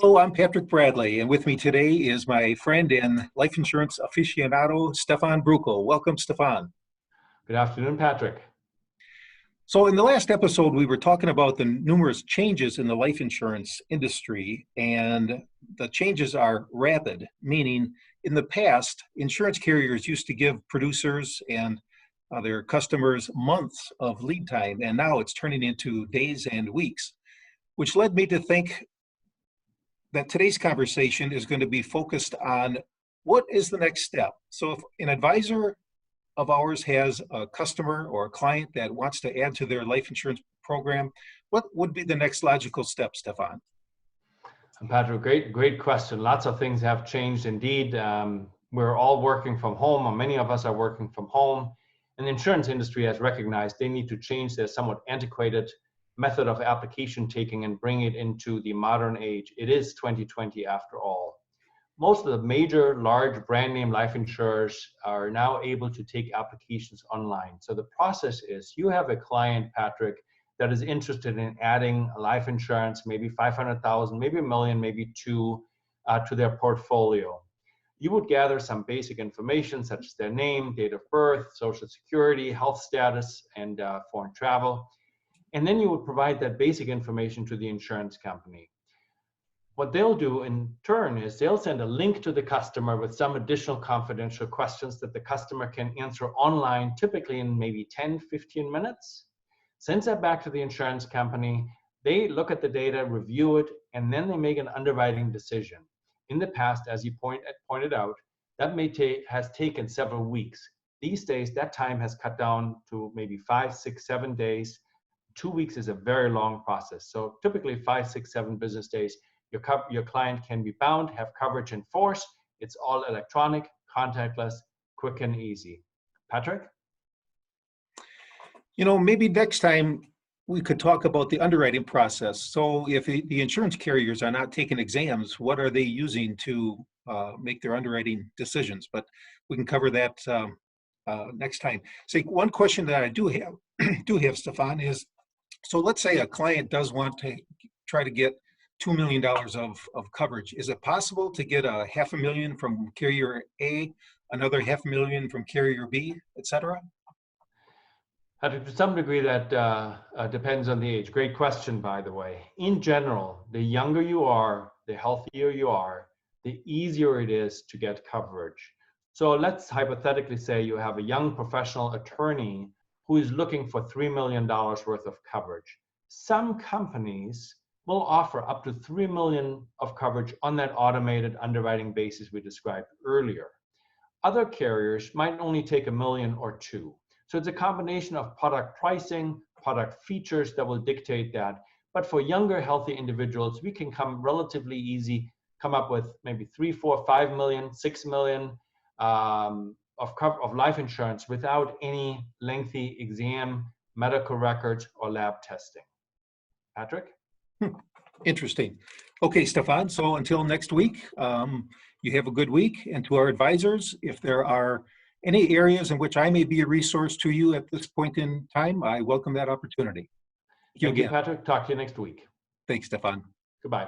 Hello, I'm Patrick Bradley, and with me today is my friend and life insurance aficionado, Stefan Brukel. Welcome, Stefan. Good afternoon, Patrick. So in the last episode, we were talking about the numerous changes in the life insurance industry, and the changes are rapid, meaning in the past, insurance carriers used to give producers and their customers months of lead time, and now it's turning into days and weeks, which led me to think that today's conversation is going to be focused on what is the next step. So if an advisor of ours has a customer or a client that wants to add to their life insurance program, what would be the next logical step, Stefan? Patrick, great question. Lots of things have changed indeed. We're all working from home, or many of us are working from home, and the insurance industry has recognized they need to change their somewhat antiquated method of application taking and bring it into the modern age. It is 2020 after all. Most of the major large brand name life insurers are now able to take applications online. So the process is you have a client, Patrick, that is interested in adding life insurance, maybe 500,000, maybe $1 million, maybe two, to their portfolio. You would gather some basic information such as their name, date of birth, social security, health status, and foreign travel. And then you would provide that basic information to the insurance company. What they'll do in turn is they'll send a link to the customer with some additional confidential questions that the customer can answer online, typically in maybe 10, 15 minutes. Sends that back to the insurance company. They look at the data, review it, and then they make an underwriting decision. In the past, as you pointed out, that has taken several weeks. These days, that time has cut down to maybe 5, 6, 7 days. 2 weeks is a very long process. So typically 5, 6, 7 business days, your client can be bound, have coverage in force. It's all electronic, contactless, quick and easy. Patrick? You know, maybe next time we could talk about the underwriting process. So if the insurance carriers are not taking exams, what are they using to make their underwriting decisions? But we can cover that next time. So one question that I do have, Stefan, is, so let's say a client does want to try to get $2 million of coverage. Is it possible to get a $500,000 from carrier A, another $500,000 from carrier B, et cetera? To some degree, that depends on the age. Great question, by the way. In general, the younger you are, the healthier you are, the easier it is to get coverage. So let's hypothetically say you have a young professional attorney who is looking for $3 million worth of coverage. Some companies will offer up to $3 million of coverage on that automated underwriting basis we described earlier. Other carriers might only take $1 million or $2 million. So it's a combination of product pricing, product features that will dictate that. But for younger, healthy individuals, we can come up with maybe 3, 4, 5 million, 6 million of life insurance without any lengthy exam, medical records, or lab testing. Patrick? Interesting. Okay, Stefan, so until next week, you have a good week. And to our advisors, if there are any areas in which I may be a resource to you at this point in time, I welcome that opportunity. Thank you, Patrick. Talk to you next week. Thanks, Stefan. Goodbye.